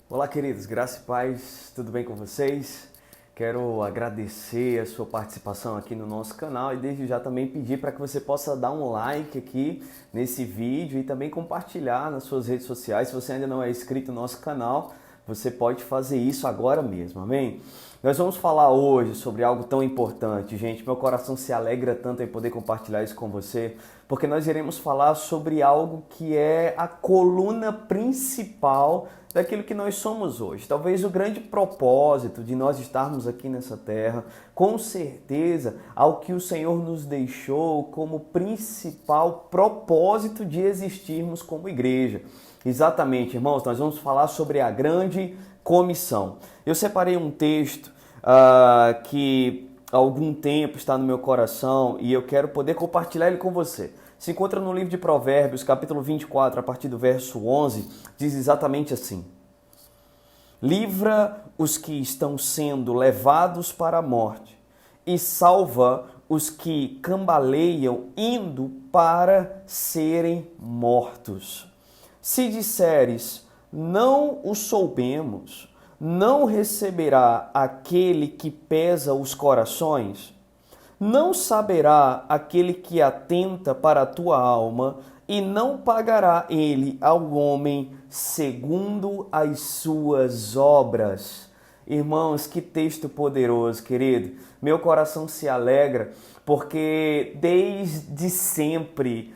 Olá, queridos, graça e paz, tudo bem com vocês? Quero agradecer a sua participação aqui no nosso canal e desde já também pedir para que você possa dar um like aqui nesse vídeo e também compartilhar nas suas redes sociais. Se você ainda não é inscrito no nosso canal, você pode fazer isso agora mesmo, amém? Nós vamos falar hoje sobre algo tão importante, gente. Meu coração se alegra tanto em poder compartilhar isso com você, porque nós iremos falar sobre algo que é a coluna principal daquilo que nós somos hoje. Talvez o grande propósito de nós estarmos aqui nessa terra, com certeza, ao que o Senhor nos deixou como principal propósito de existirmos como igreja. Exatamente, irmãos, nós vamos falar sobre a grande comissão. Eu separei um texto que há algum tempo está no meu coração e eu quero poder compartilhar ele com você. Se encontra no livro de Provérbios, capítulo 24, a partir do verso 11, diz exatamente assim: livra os que estão sendo levados para a morte e salva os que cambaleiam indo para serem mortos. Se disseres, não o soubemos, não receberá aquele que pesa os corações? Não saberá aquele que atenta para a tua alma, e não pagará ele ao homem segundo as suas obras. Irmãos, que texto poderoso, querido. Meu coração se alegra, porque desde sempre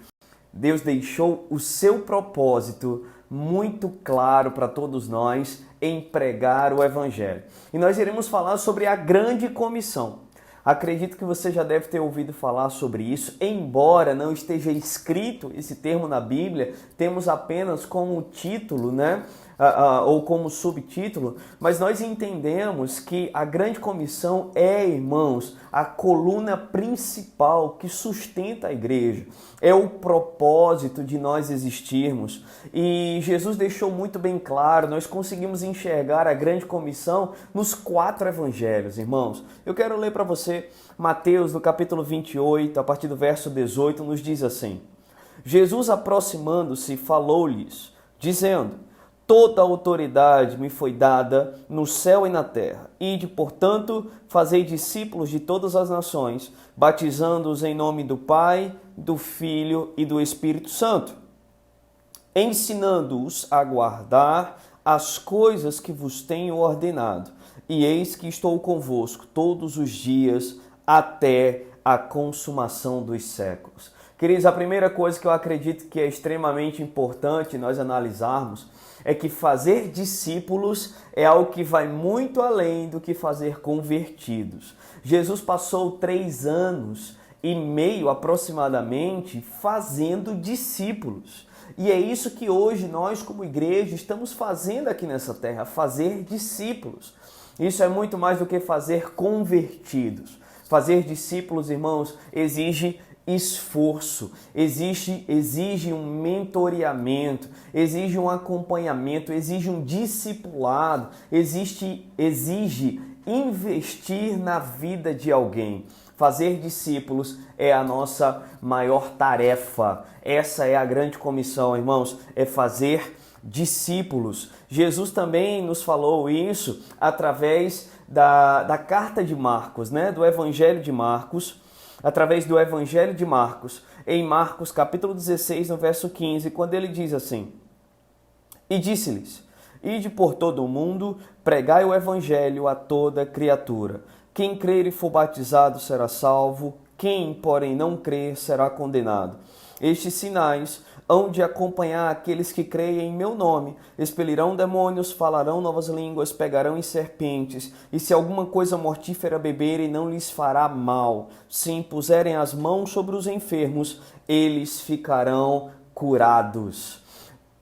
Deus deixou o seu propósito muito claro para todos nós em pregar o Evangelho. E nós iremos falar sobre a grande comissão. Acredito que você já deve ter ouvido falar sobre isso, embora não esteja escrito esse termo na Bíblia, temos apenas como título, ou como subtítulo, mas nós entendemos que a grande comissão é, irmãos, a coluna principal que sustenta a igreja, é o propósito de nós existirmos. E Jesus deixou muito bem claro, nós conseguimos enxergar a grande comissão nos 4 evangelhos, irmãos. Eu quero ler para você Mateus, no capítulo 28, a partir do verso 18, nos diz assim: Jesus, aproximando-se, falou-lhes, dizendo: toda a autoridade me foi dada no céu e na terra. Ide, portanto, fazei discípulos de todas as nações, batizando-os em nome do Pai, do Filho e do Espírito Santo, ensinando-os a guardar as coisas que vos tenho ordenado. E eis que estou convosco todos os dias até a consumação dos séculos. Queridos, a primeira coisa que eu acredito que é extremamente importante nós analisarmos é que fazer discípulos é algo que vai muito além do que fazer convertidos. Jesus passou 3 anos e meio aproximadamente fazendo discípulos. E é isso que hoje nós como igreja estamos fazendo aqui nessa terra, fazer discípulos. Isso é muito mais do que fazer convertidos. Fazer discípulos, irmãos, exige esforço, exige um mentoreamento, exige um acompanhamento, exige um discipulado, exige investir na vida de alguém. Fazer discípulos é a nossa maior tarefa. Essa é a grande comissão, irmãos, é fazer discípulos. Jesus também nos falou isso através da carta de Marcos, do Evangelho de Marcos, através do Evangelho de Marcos, em Marcos capítulo 16, no verso 15, quando ele diz assim: e disse-lhes, ide por todo o mundo, pregai o Evangelho a toda criatura. Quem crer e for batizado será salvo, quem, porém, não crer será condenado. Estes sinais hão de acompanhar aqueles que creem em meu nome. Expelirão demônios, falarão novas línguas, pegarão em serpentes, e se alguma coisa mortífera beberem, não lhes fará mal. Se impuserem as mãos sobre os enfermos, eles ficarão curados.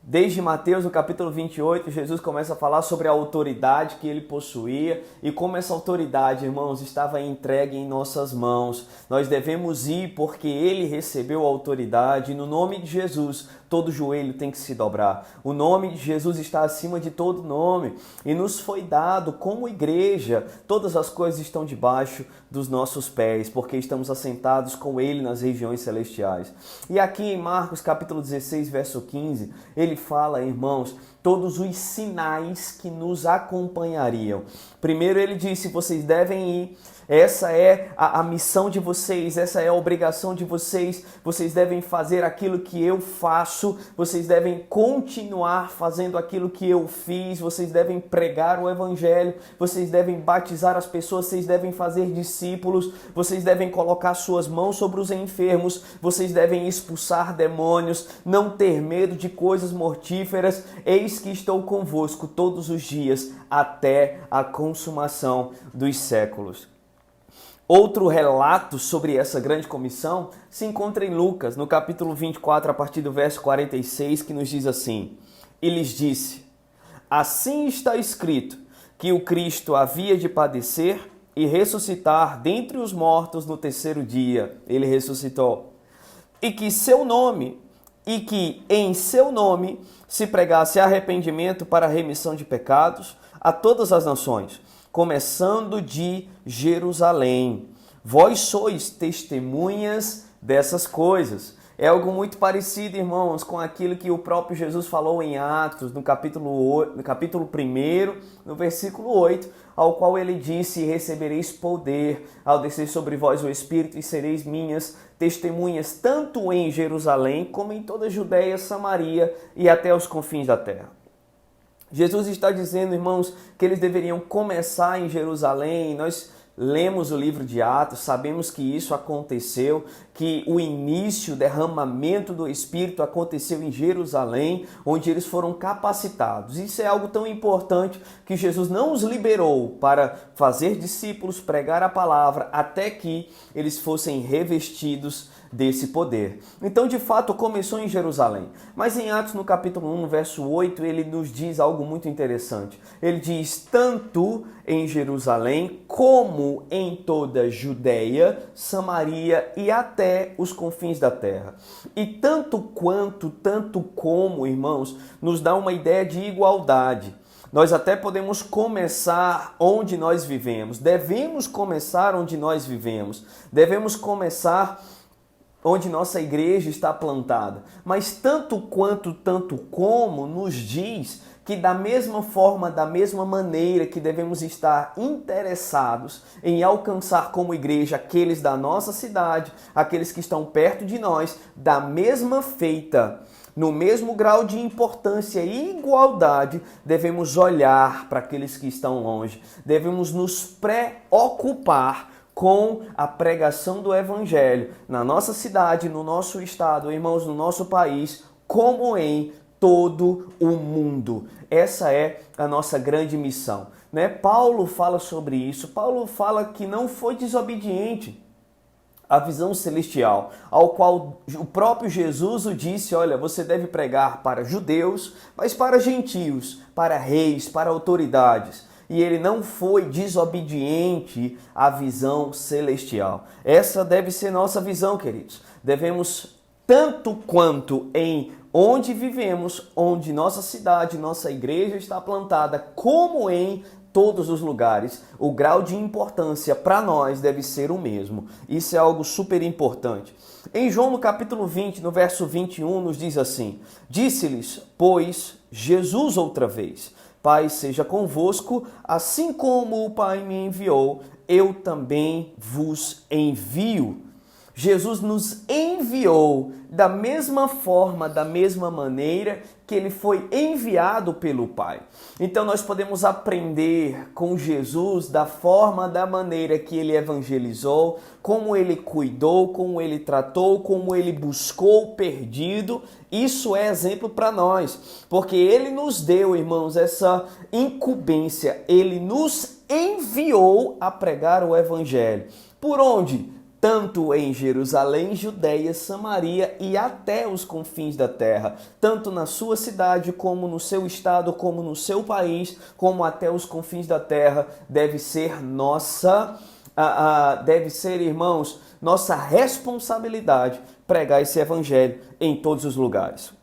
Desde Mateus, no capítulo 28, Jesus começa a falar sobre a autoridade que ele possuía e como essa autoridade, irmãos, estava entregue em nossas mãos. Nós devemos ir porque ele recebeu a autoridade e no nome de Jesus todo joelho tem que se dobrar. O nome de Jesus está acima de todo nome e nos foi dado como igreja. Todas as coisas estão debaixo dos nossos pés, porque estamos assentados com Ele nas regiões celestiais. E aqui em Marcos capítulo 16, verso 15, ele fala, irmãos, todos os sinais que nos acompanhariam. Primeiro ele disse, vocês devem ir, essa é a missão de vocês, essa é a obrigação de vocês, vocês devem fazer aquilo que eu faço, vocês devem continuar fazendo aquilo que eu fiz, vocês devem pregar o evangelho, vocês devem batizar as pessoas, vocês devem fazer discípulos, vocês devem colocar suas mãos sobre os enfermos, vocês devem expulsar demônios, não ter medo de coisas mortíferas, eis que estou convosco todos os dias até a consumação dos séculos. Outro relato sobre essa grande comissão se encontra em Lucas, no capítulo 24, a partir do verso 46, que nos diz assim: E lhes disse, assim está escrito, que o Cristo havia de padecer e ressuscitar dentre os mortos no terceiro dia. Ele ressuscitou. E que em seu nome se pregasse arrependimento para a remissão de pecados a todas as nações, começando de Jerusalém. Vós sois testemunhas dessas coisas. É algo muito parecido, irmãos, com aquilo que o próprio Jesus falou em Atos, no capítulo 1, no versículo 8, ao qual ele disse, recebereis poder ao descer sobre vós o Espírito e sereis minhas testemunhas, tanto em Jerusalém como em toda a Judéia, Samaria e até os confins da terra. Jesus está dizendo, irmãos, que eles deveriam começar em Jerusalém. Nós lemos o livro de Atos, sabemos que isso aconteceu, que o início, o derramamento do Espírito aconteceu em Jerusalém, onde eles foram capacitados. Isso é algo tão importante que Jesus não os liberou para fazer discípulos, pregar a palavra, até que eles fossem revestidos desse poder. Então, de fato, começou em Jerusalém. Mas em Atos, no capítulo 1, verso 8, ele nos diz algo muito interessante. Ele diz, tanto em Jerusalém, como em toda a Judéia, Samaria e até os confins da terra. E tanto como, irmãos, nos dá uma ideia de igualdade. Nós até podemos começar onde nós vivemos. Devemos começar onde nós vivemos. Devemos começar onde nossa igreja está plantada. Mas tanto como nos diz que da mesma forma, da mesma maneira que devemos estar interessados em alcançar como igreja aqueles da nossa cidade, aqueles que estão perto de nós, da mesma feita, no mesmo grau de importância e igualdade, devemos olhar para aqueles que estão longe, devemos nos preocupar com a pregação do Evangelho na nossa cidade, no nosso estado, irmãos, no nosso país, como em todo o mundo. Essa é a nossa grande missão, né? Paulo fala sobre isso. Paulo fala que não foi desobediente à visão celestial, ao qual o próprio Jesus o disse, olha, você deve pregar para judeus, mas para gentios, para reis, para autoridades. E ele não foi desobediente à visão celestial. Essa deve ser nossa visão, queridos. Devemos, tanto quanto em onde vivemos, onde nossa cidade, nossa igreja está plantada, como em todos os lugares, o grau de importância para nós deve ser o mesmo. Isso é algo super importante. Em João, no capítulo 20, no verso 21, nos diz assim, disse-lhes, pois, Jesus outra vez, Pai seja convosco, assim como o Pai me enviou, eu também vos envio. Jesus nos enviou da mesma forma, da mesma maneira que ele foi enviado pelo Pai. Então nós podemos aprender com Jesus da forma, da maneira que ele evangelizou, como ele cuidou, como ele tratou, como ele buscou o perdido. Isso é exemplo para nós, porque ele nos deu, irmãos, essa incumbência. Ele nos enviou a pregar o evangelho. Por onde? Tanto em Jerusalém, Judéia, Samaria e até os confins da terra. Tanto na sua cidade, como no seu estado, como no seu país, como até os confins da terra. Deve ser irmãos, nossa responsabilidade pregar esse evangelho em todos os lugares.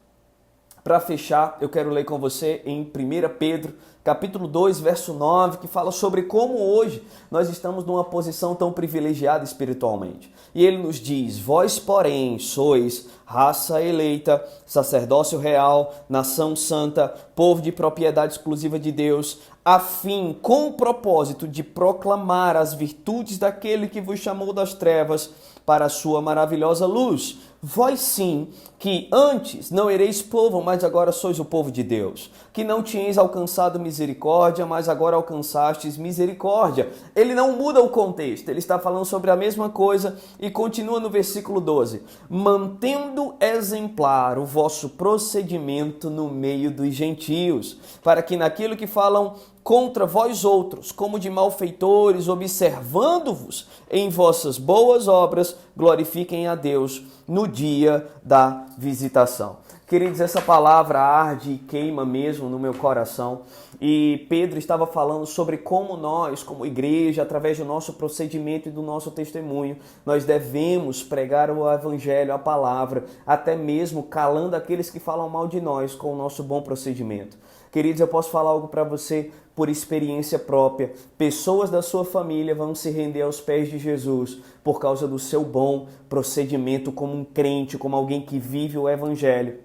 Para fechar, eu quero ler com você em 1 Pedro, capítulo 2, verso 9, que fala sobre como hoje nós estamos numa posição tão privilegiada espiritualmente. E ele nos diz: vós, porém, sois raça eleita, sacerdócio real, nação santa, povo de propriedade exclusiva de Deus, a fim, com o propósito de proclamar as virtudes daquele que vos chamou das trevas para a sua maravilhosa luz. Vós sim, que antes não ereis povo, mas agora sois o povo de Deus. Que não tinhais alcançado misericórdia, mas agora alcançastes misericórdia. Ele não muda o contexto, ele está falando sobre a mesma coisa e continua no versículo 12. Mantendo exemplar o vosso procedimento no meio dos gentios, para que naquilo que falam contra vós outros, como de malfeitores, observando-vos em vossas boas obras, glorifiquem a Deus no dia da visitação. Queridos, essa palavra arde e queima mesmo no meu coração. E Pedro estava falando sobre como nós, como igreja, através do nosso procedimento e do nosso testemunho, nós devemos pregar o evangelho, a palavra, até mesmo calando aqueles que falam mal de nós com o nosso bom procedimento. Queridos, eu posso falar algo para você por experiência própria. Pessoas da sua família vão se render aos pés de Jesus por causa do seu bom procedimento como um crente, como alguém que vive o evangelho.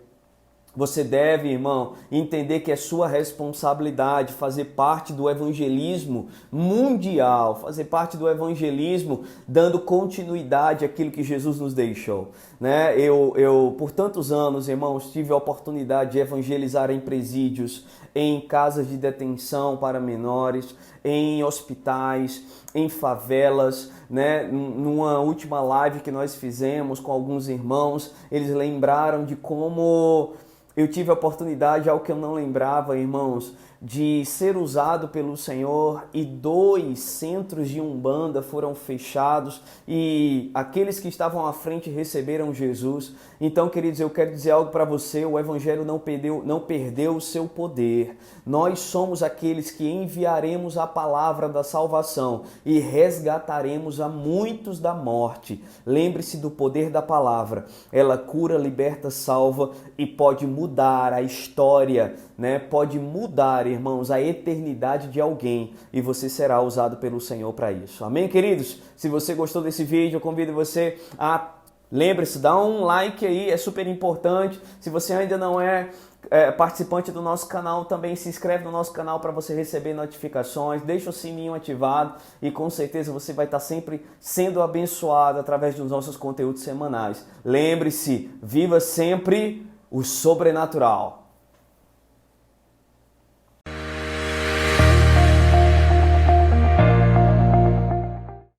Você deve, irmão, entender que é sua responsabilidade fazer parte do evangelismo mundial, fazer parte do evangelismo dando continuidade àquilo que Jesus nos deixou. Né? Eu, por tantos anos, irmãos, tive a oportunidade de evangelizar em presídios, em casas de detenção para menores, em hospitais, em favelas, né? Numa última live que nós fizemos com alguns irmãos, eles lembraram de como eu tive a oportunidade, algo que eu não lembrava, irmãos, de ser usado pelo Senhor, e 2 centros de Umbanda foram fechados e aqueles que estavam à frente receberam Jesus. Então, queridos, eu quero dizer algo para você: o Evangelho não perdeu o seu poder. Nós somos aqueles que enviaremos a palavra da salvação e resgataremos a muitos da morte. Lembre-se do poder da palavra. Ela cura, liberta, salva e pode mudar a história, né? Pode mudar, irmãos, a eternidade de alguém, e você será usado pelo Senhor para isso. Amém, queridos? Se você gostou desse vídeo, eu convido você a... Lembre-se, dá um like aí, é super importante. Se você ainda não é participante do nosso canal, também se inscreve no nosso canal para você receber notificações, deixa o sininho ativado e com certeza você vai estar sempre sendo abençoado através dos nossos conteúdos semanais. Lembre-se, viva sempre o sobrenatural.